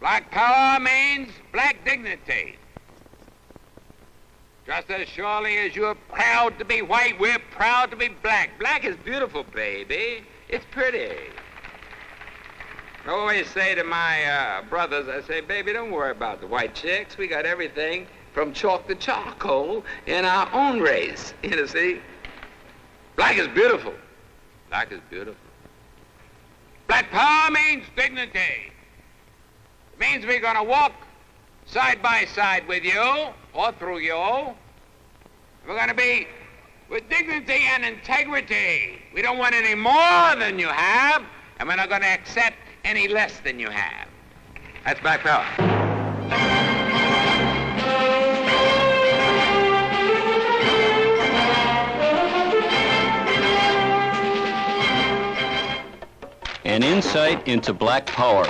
Black power means black dignity. Just as surely as you're proud to be white, we're proud to be black. Black is beautiful, baby. It's pretty. I always say to my brothers, I say, baby, don't worry about the white chicks. We got everything from chalk to charcoal in our own race. You see? Black is beautiful. Black is beautiful. Black power means dignity. It means we're going to walk side by side with you or through you. We're going to be with dignity and integrity. We don't want any more than you have, and we're not going to accept any less than you have. That's black power. An insight into black power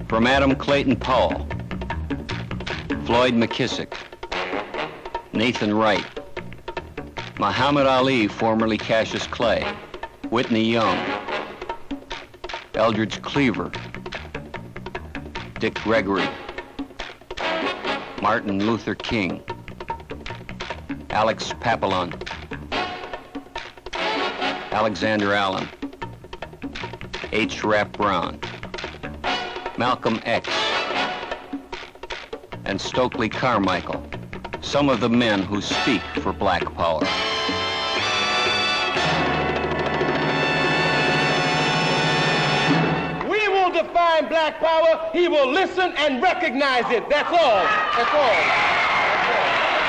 from Adam Clayton Powell, Floyd McKissick, Nathan Wright, Muhammad Ali, formerly Cassius Clay, Whitney Young, Eldridge Cleaver, Dick Gregory, Martin Luther King, Alex Papillon, Alexander Allen, H. Rap Brown, Malcolm X, and Stokely Carmichael, some of the men who speak for black power. We will define black power. He will listen and recognize it. That's all. That's all. That's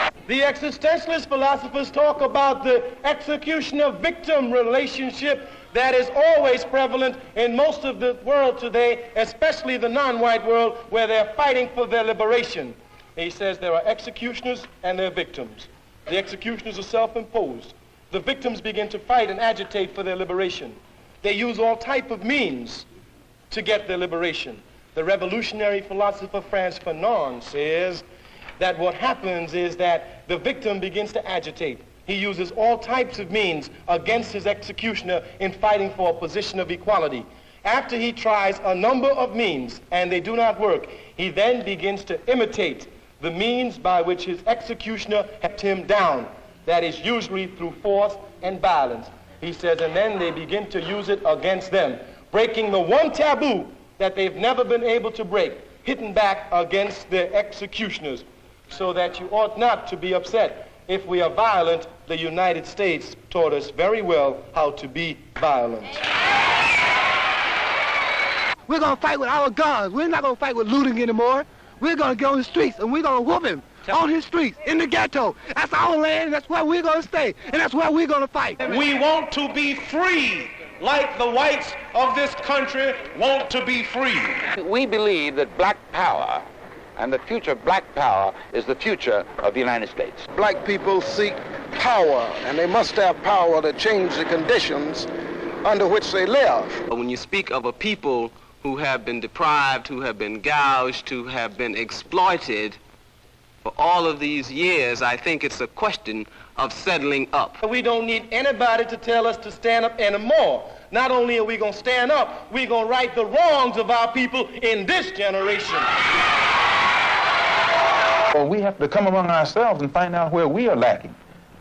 all. The existentialist philosophers talk about the executioner-victim relationship that is always prevalent in most of the world today, especially the non-white world, where they're fighting for their liberation. He says there are executioners and there are victims. The executioners are self-imposed. The victims begin to fight and agitate for their liberation. They use all type of means to get their liberation. The revolutionary philosopher Frantz Fanon says that what happens is that the victim begins to agitate. He uses all types of means against his executioner in fighting for a position of equality. After he tries a number of means and they do not work, he then begins to imitate the means by which his executioner kept him down. That is usually through force and violence. He says, and then they begin to use it against them, breaking the one taboo that they've never been able to break, hitting back against their executioners, so that you ought not to be upset. If we are violent, the United States taught us very well how to be violent. We're going to fight with our guns. We're not going to fight with looting anymore. We're going to get on the streets, and we're going to whoop him on his streets, in the ghetto. That's our land. That's where we're going to stay, and that's where we're going to fight. We want to be free, like the whites of this country want to be free. We believe that black power and the future of black power is the future of the United States. Black people seek power, and they must have power to change the conditions under which they live. When you speak of a people who have been deprived, who have been gouged, who have been exploited for all of these years, I think it's a question of settling up. We don't need anybody to tell us to stand up anymore. Not only are we going to stand up, we're going to right the wrongs of our people in this generation. Well, we have to come among ourselves and find out where we are lacking.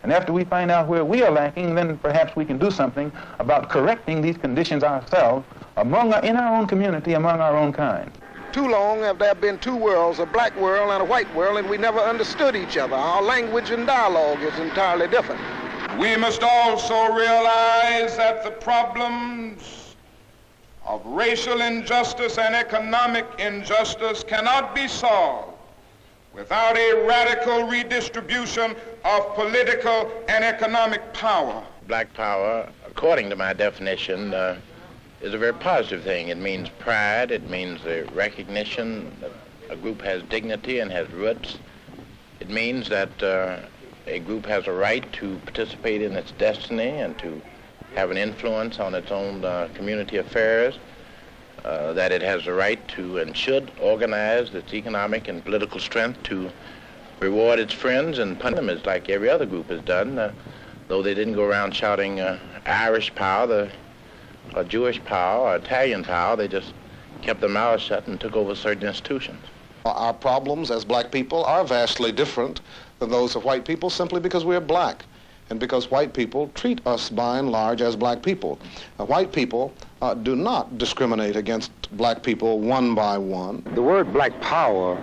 And after we find out where we are lacking, then perhaps we can do something about correcting these conditions ourselves in our own community, among our own kind. Too long have there been two worlds, a black world and a white world, and we never understood each other. Our language and dialogue is entirely different. We must also realize that the problems of racial injustice and economic injustice cannot be solved without a radical redistribution of political and economic power. Black power, according to my definition, is a very positive thing. It means pride. It means the recognition that a group has dignity and has roots. It means that a group has a right to participate in its destiny and to have an influence on its own community affairs, that it has a right to and should organize its economic and political strength to reward its friends and punish them, as like every other group has done, though they didn't go around shouting Irish power, or Jewish power, or Italian power. They just kept their mouths shut and took over certain institutions. Our problems as black people are vastly different than those of white people simply because we're black and because white people treat us by and large as black people. White people do not discriminate against black people one by one. The word black power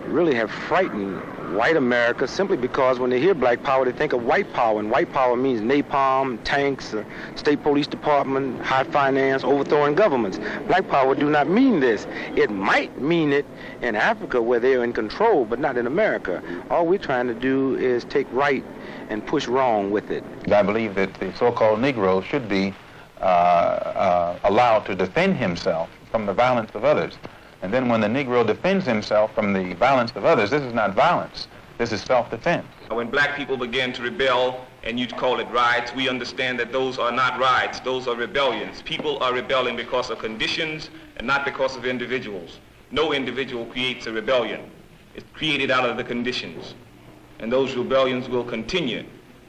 really have frightened white America simply because when they hear black power, they think of white power, and white power means napalm, tanks, state police department, high finance, overthrowing governments. Black power do not mean this. It might mean it in Africa where they're in control, but not in America. All we're trying to do is take right and push wrong with it. I believe that the so-called Negro should be allowed to defend himself from the violence of others. And then when the Negro defends himself from the violence of others, this is not violence. This is self-defense. When black people begin to rebel, and you call it riots, we understand that those are not riots, those are rebellions. People are rebelling because of conditions and not because of individuals. No individual creates a rebellion. It's created out of the conditions. And those rebellions will continue.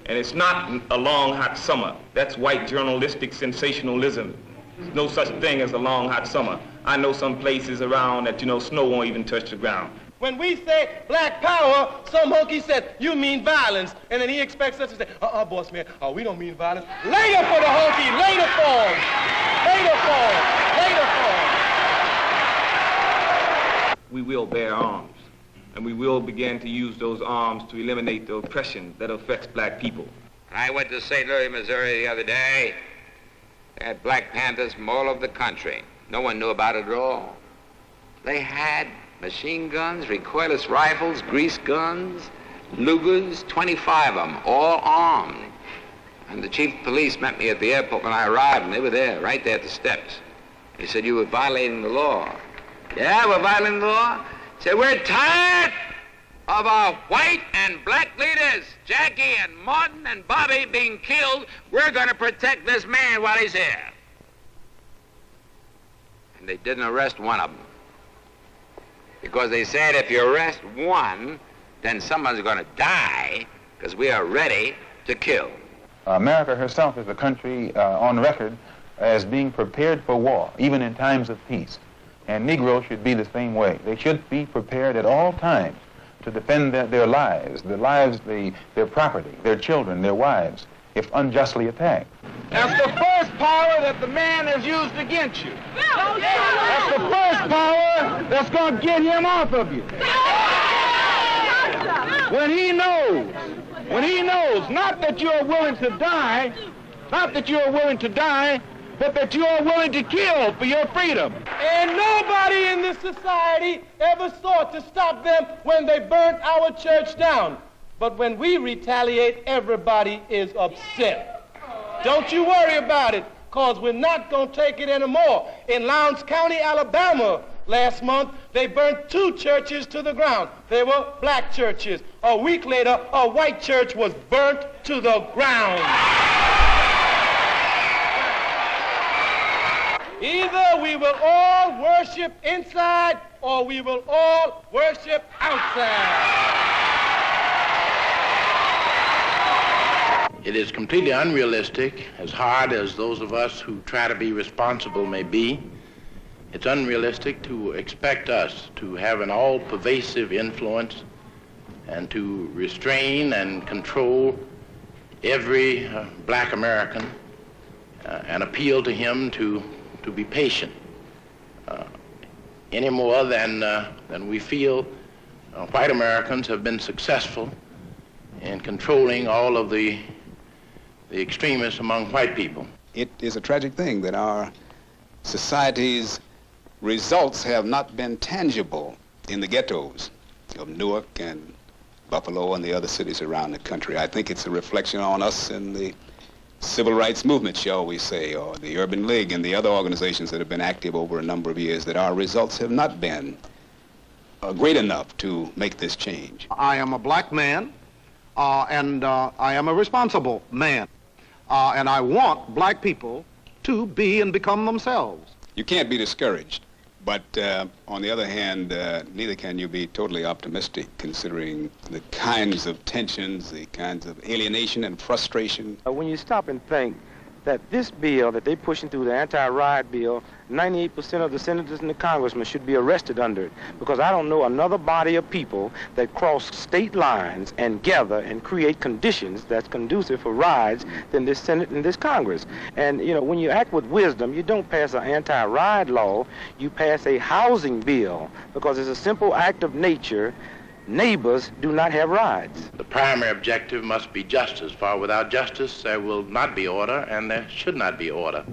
And it's not a long, hot summer. That's white journalistic sensationalism. There's no such thing as a long, hot summer. I know some places around that, snow won't even touch the ground. When we say black power, some hokey said, you mean violence. And then he expects us to say, boss man, we don't mean violence. Later for the hokey, later form. Later form. We will bear arms, and we will begin to use those arms to eliminate the oppression that affects black people. I went to St. Louis, Missouri the other day. They had Black Panthers from all over the country. No one knew about it at all. They had machine guns, recoilless rifles, grease guns, Lugers, 25 of them, all armed. And the chief of police met me at the airport when I arrived, and they were there, right there at the steps. He said, you were violating the law. Yeah, we're violating the law? He said, we're tired of our white and black leaders, Jackie and Martin and Bobby, being killed. We're going to protect this man while he's here. And they didn't arrest one of them. Because they said if you arrest one, then someone's going to die, because we are ready to kill. America herself is a country on record as being prepared for war, even in times of peace. And Negroes should be the same way. They should be prepared at all times to defend their lives, their property, their children, their wives, if unjustly attacked. That's the first power that the man has used against you. That's the first power that's going to get him off of you. When he knows, not that you're willing to die, but that you are willing to kill for your freedom. And nobody in this society ever sought to stop them when they burnt our church down. But when we retaliate, everybody is upset. Don't you worry about it, because we're not going to take it anymore. In Lowndes County, Alabama, last month, they burnt 2 churches to the ground. They were black churches. A week later, a white church was burnt to the ground. Either we will all worship inside, or we will all worship outside. It is completely unrealistic, as hard as those of us who try to be responsible may be. It's unrealistic to expect us to have an all-pervasive influence and to restrain and control every black American and appeal to him to be patient, any more than we feel white Americans have been successful in controlling all of the extremists among white people. It is a tragic thing that our society's results have not been tangible in the ghettos of Newark and Buffalo and the other cities around the country. I think it's a reflection on us in the civil rights movement, shall we say, or the Urban League and the other organizations that have been active over a number of years, that our results have not been great enough to make this change. I am a black man, and I am a responsible man. And I want black people to be and become themselves. You can't be discouraged, but on the other hand, neither can you be totally optimistic, considering the kinds of tensions, the kinds of alienation and frustration. When you stop and think, that this bill that they're pushing through, the anti-riot bill, 98% of the senators and the congressmen should be arrested under it, because I don't know another body of people that cross state lines and gather and create conditions that's conducive for riots than this Senate and this Congress. And, you know, when you act with wisdom, you don't pass an anti-riot law, you pass a housing bill, because it's a simple act of nature. Neighbors do not have rights. The primary objective must be justice, for without justice there will not be order, and there should not be order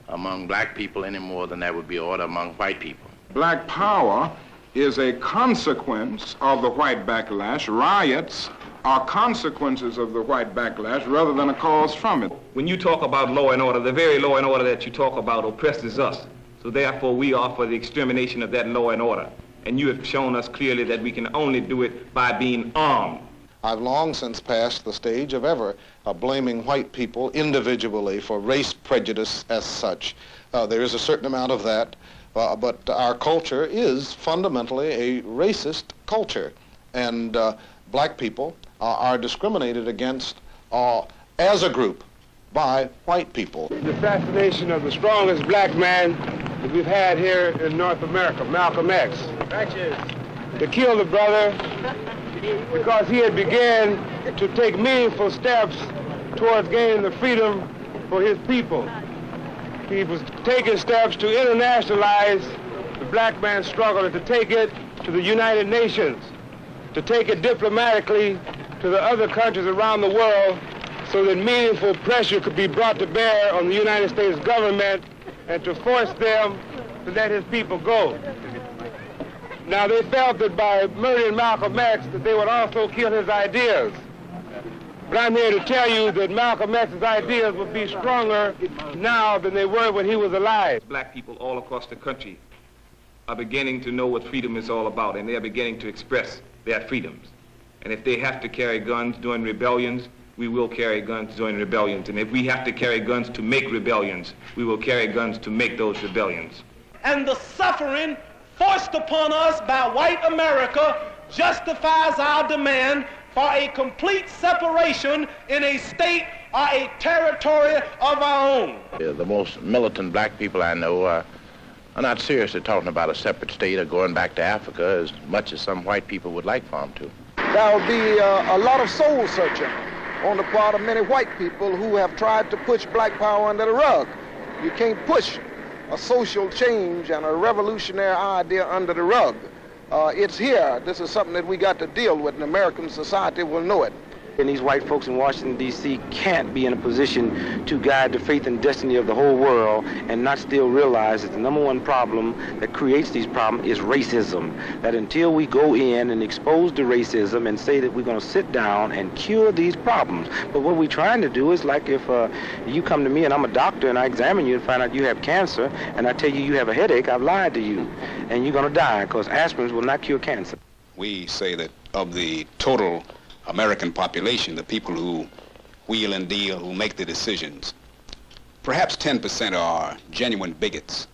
among black people any more than there would be order among white people. Black power is a consequence of the white backlash. Riots are consequences of the white backlash rather than a cause from it. When you talk about law and order, the very law and order that you talk about oppresses us. So therefore we are for the extermination of that law and order. And you have shown us clearly that we can only do it by being armed. I've long since passed the stage of ever blaming white people individually for race prejudice as such. There is a certain amount of that, but our culture is fundamentally a racist culture. And black people are discriminated against as a group by white people. The assassination of the strongest black man that we've had here in North America, Malcolm X. To kill the brother because he had began to take meaningful steps towards gaining the freedom for his people. He was taking steps to internationalize the black man's struggle and to take it to the United Nations, to take it diplomatically to the other countries around the world so that meaningful pressure could be brought to bear on the United States government and to force them to let his people go. Now, they felt that by murdering Malcolm X that they would also kill his ideas. But I'm here to tell you that Malcolm X's ideas would be stronger now than they were when he was alive. Black people all across the country are beginning to know what freedom is all about, and they are beginning to express their freedoms. And if they have to carry guns during rebellions, we will carry guns during rebellions. And if we have to carry guns to make rebellions, we will carry guns to make those rebellions. And the suffering forced upon us by white America justifies our demand for a complete separation in a state or a territory of our own. The most militant black people I know are not seriously talking about a separate state or going back to Africa as much as some white people would like for them to. There will be a lot of soul searching on the part of many white people who have tried to push black power under the rug. You can't push a social change and a revolutionary idea under the rug. It's here. This is something that we got to deal with, and American society will know it. And these white folks in Washington, D.C. can't be in a position to guide the faith and destiny of the whole world and not still realize that the number one problem that creates these problems is racism. That until we go in and expose the racism and say that we're going to sit down and cure these problems. But what we're trying to do is like if you come to me and I'm a doctor and I examine you and find out you have cancer and I tell you you have a headache, I've lied to you. And you're going to die because aspirins will not cure cancer. We say that of the total American population, the people who wheel and deal, who make the decisions, perhaps 10% are genuine bigots.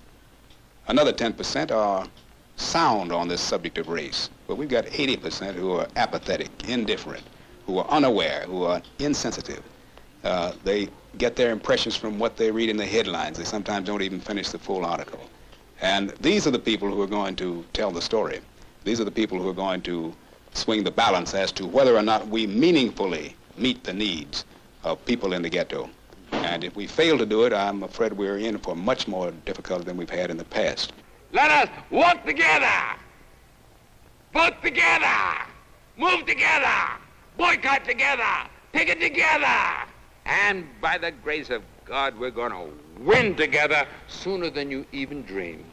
Another 10% are sound on this subject of race. But we've got 80% who are apathetic, indifferent, who are unaware, who are insensitive. They get their impressions from what they read in the headlines. They sometimes don't even finish the full article. And these are the people who are going to tell the story. These are the people who are going to swing the balance as to whether or not we meaningfully meet the needs of people in the ghetto. And if we fail to do it, I'm afraid we're in for much more difficulty than we've had in the past. Let us work together, vote together, move together, boycott together, picket together. And by the grace of God, we're going to win together sooner than you even dream.